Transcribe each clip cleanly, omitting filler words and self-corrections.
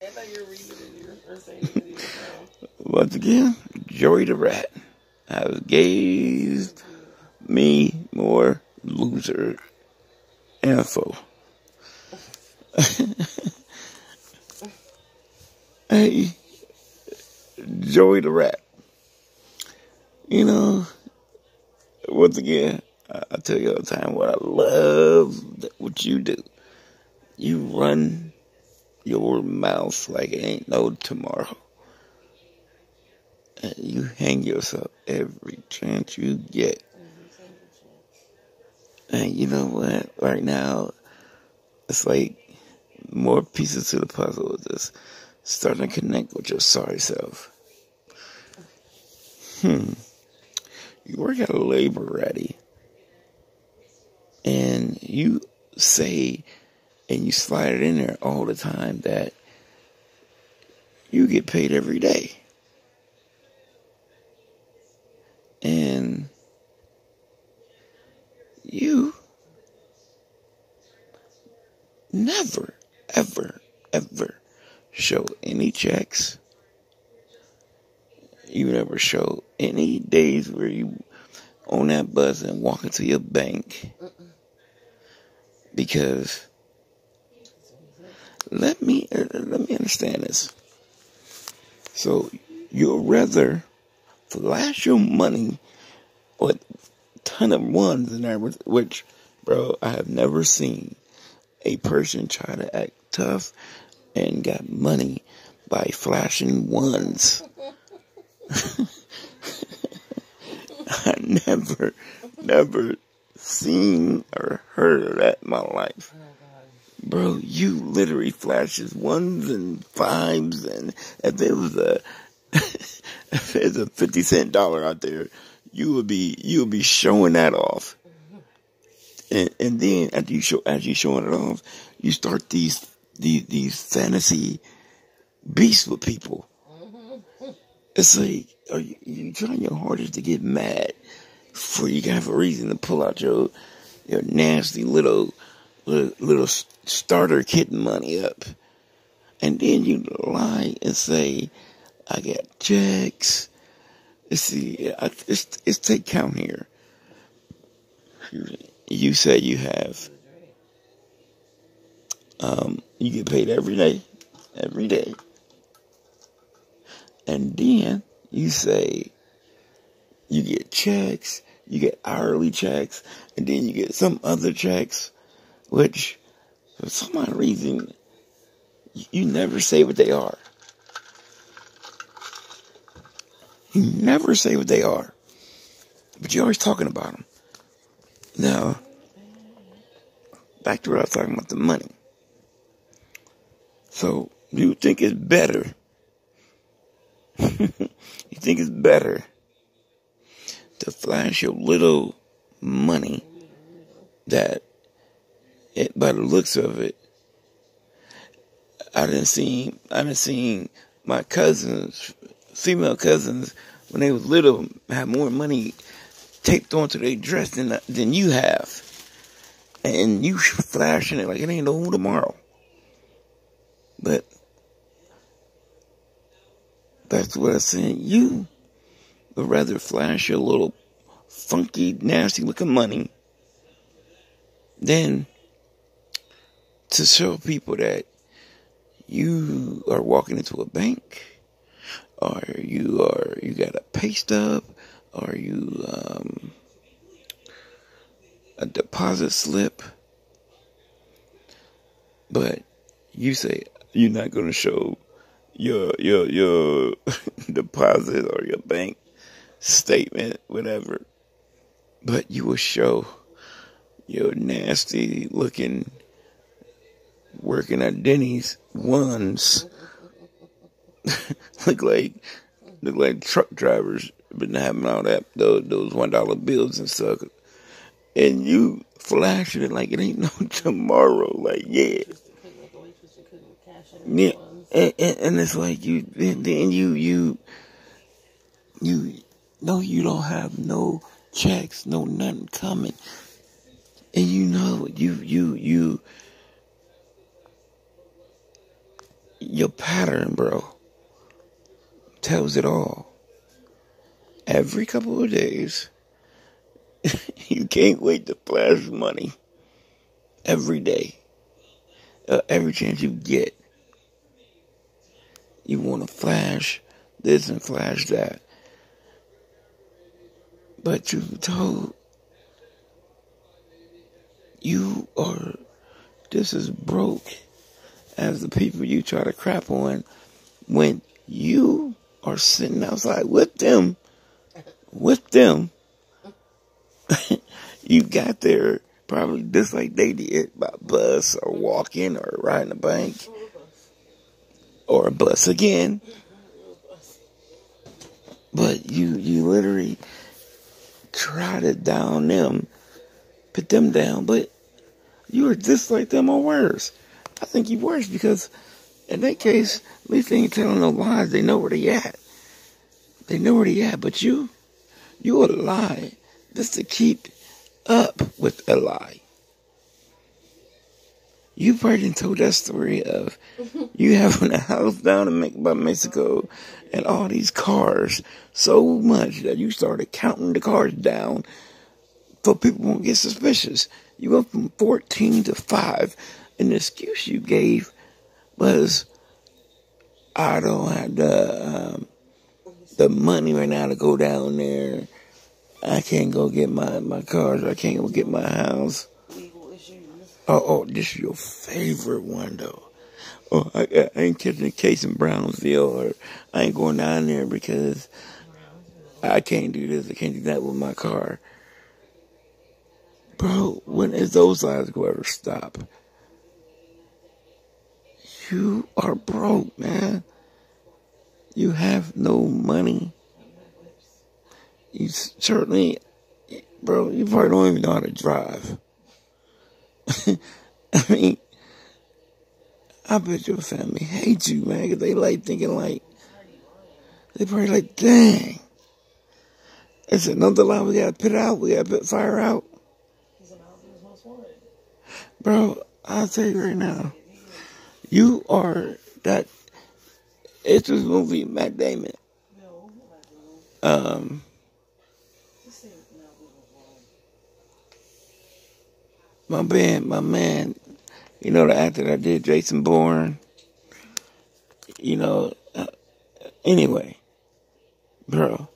I thought you were reading it or saying it to yourself. Once again, Joey the Rat has gave me more loser info. Hey, Joey the Rat. You know, once again, I tell you all the time what I love, what you do. You run your mouth like it ain't no tomorrow. And you hang yourself every chance you get. And you know what? Right now, it's like more pieces to the puzzle is just starting to connect with your sorry self. You work at a labor ready, and you say, and you slide it in there all the time that you get paid every day. And you never, ever, ever show any checks. You never show any days where you on that bus and walk into your bank. Because let me understand this. So you'll rather flash your money with a ton of ones in there, which, bro, I have never seen a person try to act tough and got money by flashing ones. I never seen or heard of that in my life. Bro, you literally flashes ones and fives, and if it was if there's a 50-cent dollar out there, you would be showing that off. And then as you showing it off, you start these fantasy beasts with people. It's like, are you trying your hardest to get mad before you have a reason to pull out your nasty little starter kit money up, and then you lie and say, I got checks. Let's see, let's take count here. You say you have, you get paid every day. And then you say you get checks, you get hourly checks, and then you get some other checks, which for some odd reason you never say what they are. You never say what they are, but you're always talking about them. Now, back to what I was talking about, the money. So, you think it's better? You think it's better to flash your little money that, by the looks of it, I done seen my cousins, female cousins, when they was little, have more money taped onto their dress than you have. And you flashing it like it ain't no tomorrow. But that's what I'm saying. You would rather flash your little funky, nasty looking money than to show people that you are walking into a bank, or you got a pay stub, or you a deposit slip. But you say you're not gonna show your deposit or your bank statement, whatever, but you will show your nasty looking working at Denny's ones. look like truck drivers been having all that those $1 bills and stuff, and you flashing it like it ain't no tomorrow. Like, yeah. Yeah, and it's like then you know you don't have no checks, no nothing coming, and you know you your pattern, bro, tells it all. Every couple of days, you can't wait to flash money. Every day. Every chance you get. You want to flash this and flash that. But you told you are just as broke as the people you try to crap on when you are sitting outside with them. You got there probably just like they did, by bus or walking or riding a bike or a bus again. But you literally try to down them, put them down, but you are just like them or worse. I think you worse because in that case, at least they ain't telling no lies. They know where they at. But you a lie just to keep up with a lie. You probably told that story of you having a house down in by Mexico and all these cars so much that you started counting the cars down so people won't get suspicious. You went from 14 to 5, and the excuse you gave was, I don't have the money right now to go down there. I can't go get my cars. I can't go get my house. Oh, this is your favorite one, though. Oh, I ain't catching a case in Brownsville, or I ain't going down there because I can't do this, I can't do that with my car. Bro, when is those lies going to ever stop? You are broke, man. You have no money. You certainly, bro, you probably don't even know how to drive. I mean, I bet your family hates you, man, because they like thinking like, they probably like, dang, it's another lie we got to put out, we got to put fire out. Bro, I'll tell you right now, you are that, it's this movie, Matt Damon. My man, you know the actor that did Jason Bourne, you know, anyway, bro,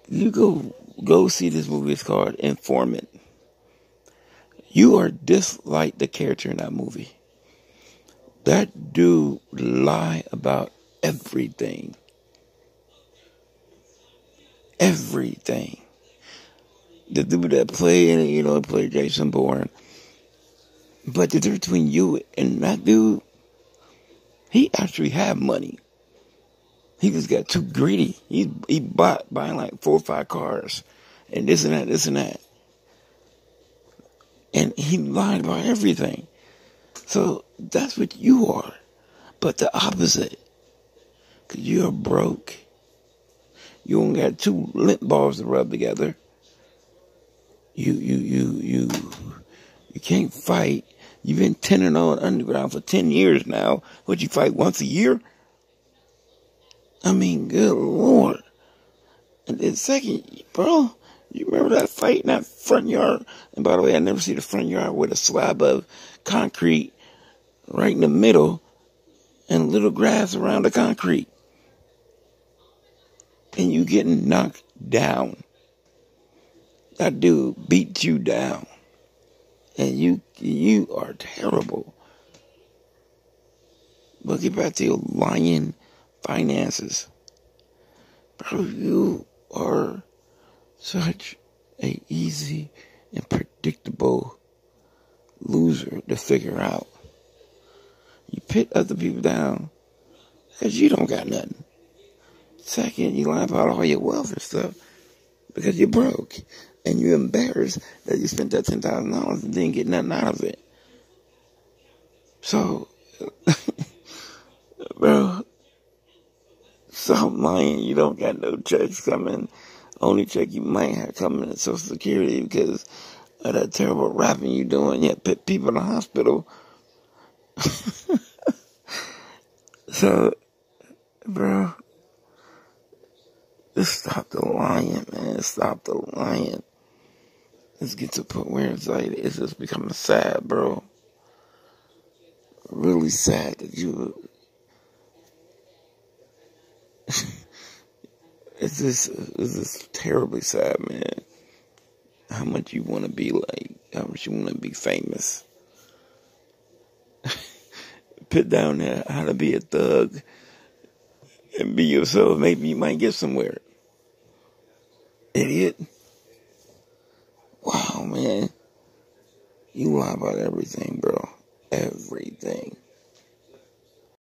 you go see this movie, it's called Informant. You are just like the character in that movie. That dude lie about everything. Everything. The dude that played Jason Bourne. But the difference between you and that dude, he actually had money. He just got too greedy. He buying like 4 or 5 cars. And this and that. And he lied about everything. So that's what you are. But the opposite. Because you're broke. You only got 2 lint balls to rub together. You can't fight. You've been tending on underground for 10 years now. Would you fight once a year? I mean, good Lord. And then second, bro, you remember that fight in that front yard? And by the way, I never see the front yard with a slab of concrete right in the middle and little grass around the concrete. And you getting knocked down. That dude beat you down. And you are terrible. But get back to your lying finances. Bro, you are such a easy and predictable loser to figure out. You put other people down because you don't got nothing. Second, you lie about all your wealth and stuff because you're broke. And you're embarrassed that you spent that $10,000 and didn't get nothing out of it. So, bro, stop lying. You don't got no checks coming. Only check you might have coming is Social Security because of that terrible rapping you doing. You put people in the hospital. So, bro, just stop the lying, man. Stop the lying. Let's get to the point where it's just becoming sad, bro. Really sad that you... It's just terribly sad, man. How much you want to be like, how much you want to be famous. Put down there how to be a thug and be yourself. Maybe you might get somewhere. Idiot. Wow, man. You lie about everything, bro. Everything.